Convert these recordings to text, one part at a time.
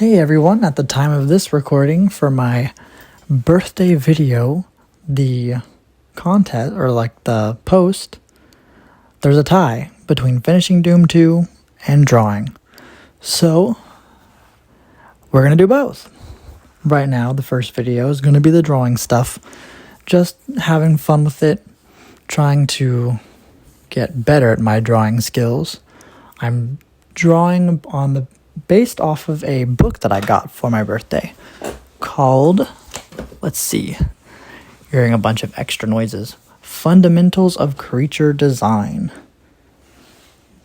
Hey everyone, at the time of this recording for my birthday video, the contest, or like the post, there's a tie between finishing Doom 2 and drawing. So, we're gonna do both. Right now, the first video is gonna be the drawing stuff. Just having fun with it, trying to get better at my drawing skills. I'm drawing based off of a book that I got for my birthday called, let's see, you're hearing a bunch of extra noises, Fundamentals of Creature Design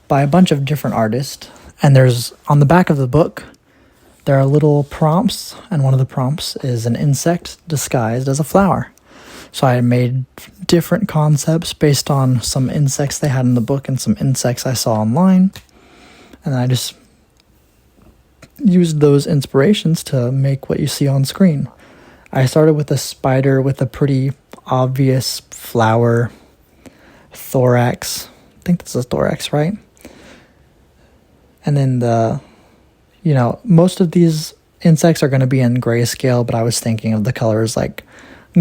by a bunch of different artists. And there's, on the back of the book, there are little prompts, and one of the prompts is an insect disguised as a flower. So I made different concepts based on some insects they had in the book and some insects I saw online. And I just used those inspirations to make what you see on screen. I started with a spider with a pretty obvious flower thorax. I think this is thorax, right? And then most of these insects are going to be in grayscale, but I was thinking of the colors like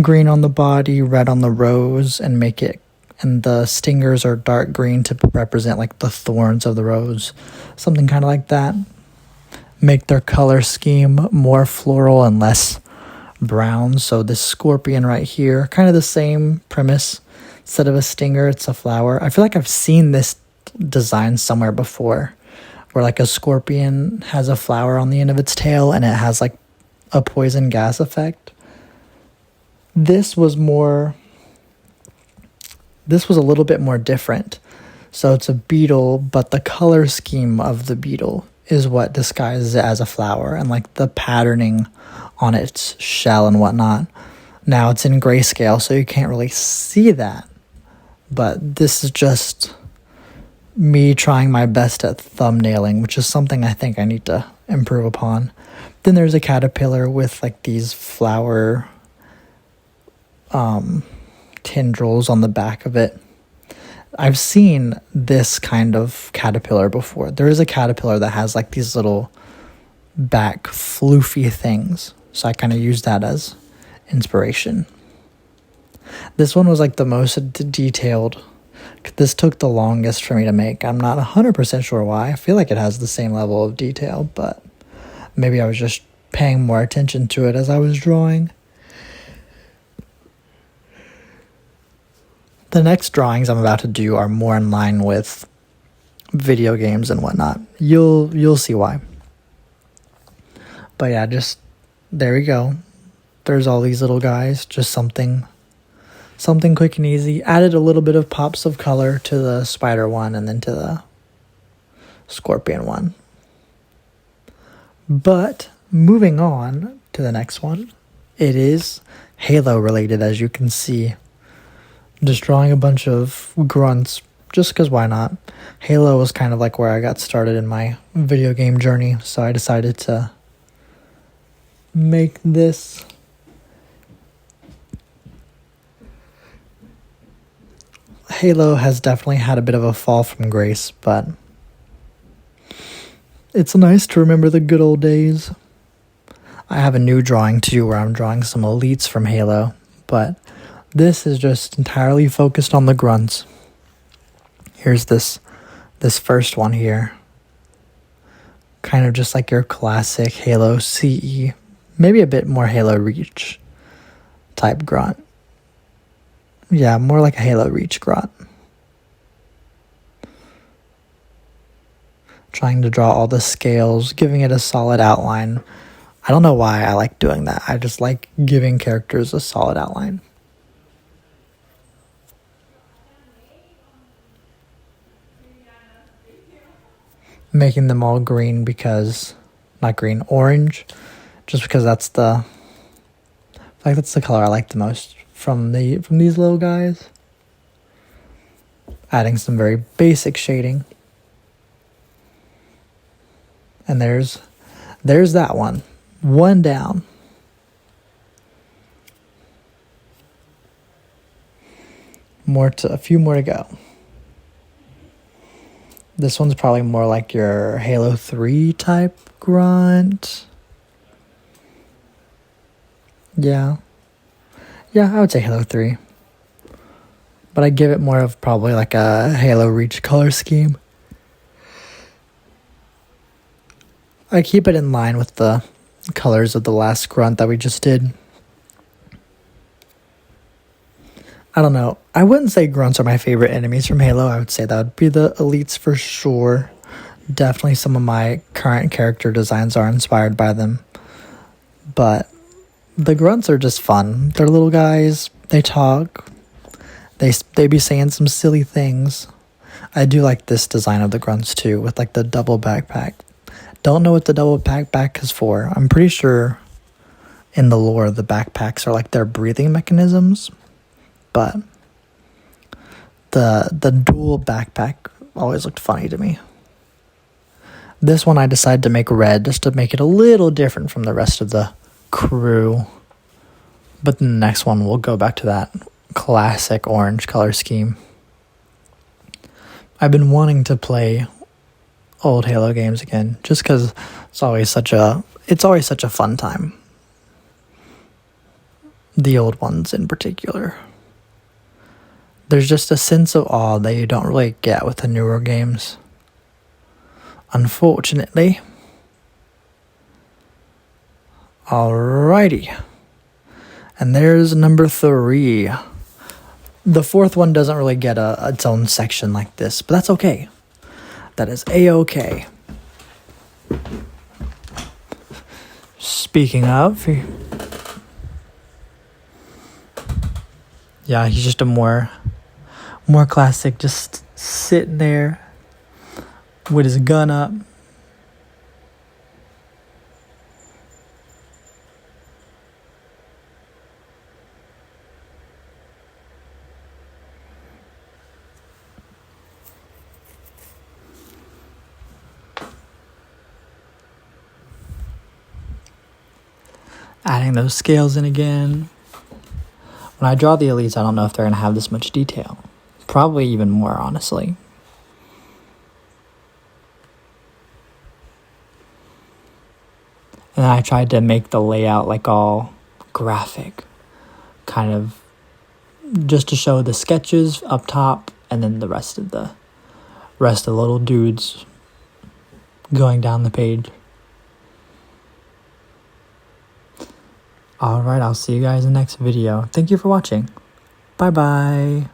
green on the body, red on the rose, and the stingers are dark green to represent like the thorns of the rose. Something kind of like that. Make their color scheme more floral and less brown. So this scorpion right here, kind of the same premise. Instead of a stinger, it's a flower. I feel like I've seen this design somewhere before, where like a scorpion has a flower on the end of its tail and it has like a poison gas effect. This was a little bit more different. So it's a beetle, but the color scheme of the beetle is what disguises it as a flower, and like the patterning on its shell and whatnot. Now it's in grayscale, so you can't really see that. But this is just me trying my best at thumbnailing, which is something I think I need to improve upon. Then there's a caterpillar with like these flower tendrils on the back of it. I've seen this kind of caterpillar before. There is a caterpillar that has like these little back floofy things. So I kind of used that as inspiration. This one was like the most detailed. This took the longest for me to make. I'm not 100% sure why. I feel like it has the same level of detail, but maybe I was just paying more attention to it as I was drawing. The next drawings I'm about to do are more in line with video games and whatnot. You'll see why. But yeah, just there we go. There's all these little guys. Just something quick and easy. Added a little bit of pops of color to the spider one and then to the scorpion one. But moving on to the next one, it is Halo related, as you can see. Just drawing a bunch of grunts, just because why not? Halo was kind of like where I got started in my video game journey, so I decided to make this. Halo has definitely had a bit of a fall from grace, but it's nice to remember the good old days. I have a new drawing too, where I'm drawing some elites from Halo, but this is just entirely focused on the grunts. Here's this first one here. Kind of just like your classic Halo CE. Maybe a bit more Halo Reach type grunt. Yeah, more like a Halo Reach grunt. Trying to draw all the scales, giving it a solid outline. I don't know why I like doing that. I just like giving characters a solid outline. Making them all green orange, just because that's the color I like the most from these little guys. Adding some very basic shading. And there's that one. One down. A few more to go. This one's probably more like your Halo 3 type grunt. Yeah. Yeah, I would say Halo 3. But I give it more of probably like a Halo Reach color scheme. I keep it in line with the colors of the last grunt that we just did. I don't know. I wouldn't say grunts are my favorite enemies from Halo. I would say that would be the elites for sure. Definitely some of my current character designs are inspired by them. But the grunts are just fun. They're little guys. They talk. They be saying some silly things. I do like this design of the grunts too, with like the double backpack. Don't know what the double backpack is for. I'm pretty sure in the lore the backpacks are like their breathing mechanisms, but the dual backpack always looked funny to me. This one I decided to make red just to make it a little different from the rest of the crew. But the next one we'll go back to that classic orange color scheme. I've been wanting to play old Halo games again just because it's always such a fun time. The old ones in particular. There's just a sense of awe that you don't really get with the newer games. Unfortunately. Alrighty. And there's number 3. The fourth one doesn't really get its own section like this, but that's okay. That is A-okay. Speaking of, yeah, he's just a more classic, just sitting there with his gun up. Adding those scales in again. When I draw the elites, I don't know if they're going to have this much detail. Probably even more, honestly. And then I tried to make the layout like all graphic. Kind of just to show the sketches up top and then the rest of the little dudes going down the page. Alright, I'll see you guys in the next video. Thank you for watching. Bye-bye.